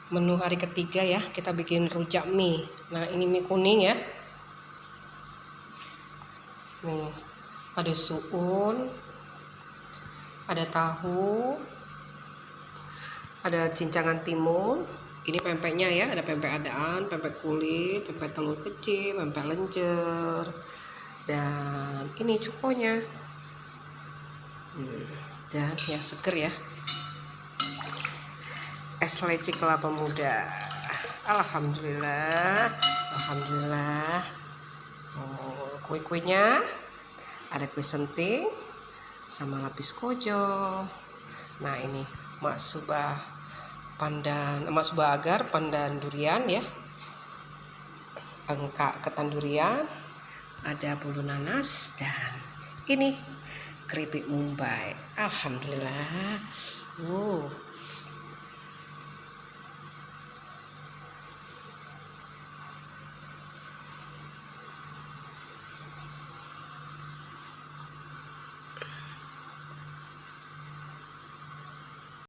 Menu hari ketiga ya, kita bikin rujak mie. Nah, ini mie kuning ya. Nih, ada suun, ada tahu, ada cincangan timun. Ini pempeknya ya, ada pempek adaan, pempek kulit, pempek telur kecil, pempek lenjer, dan ini cukonya. Dan yang seger ya, es leci kelapa muda. Alhamdulillah, alhamdulillah. Kue-kuenya ada kue senting sama lapis kojo. Nah, ini mak subah agar pandan durian ya, engkak ketan durian, ada bolu nanas, dan ini keripik Mumbai. Alhamdulillah.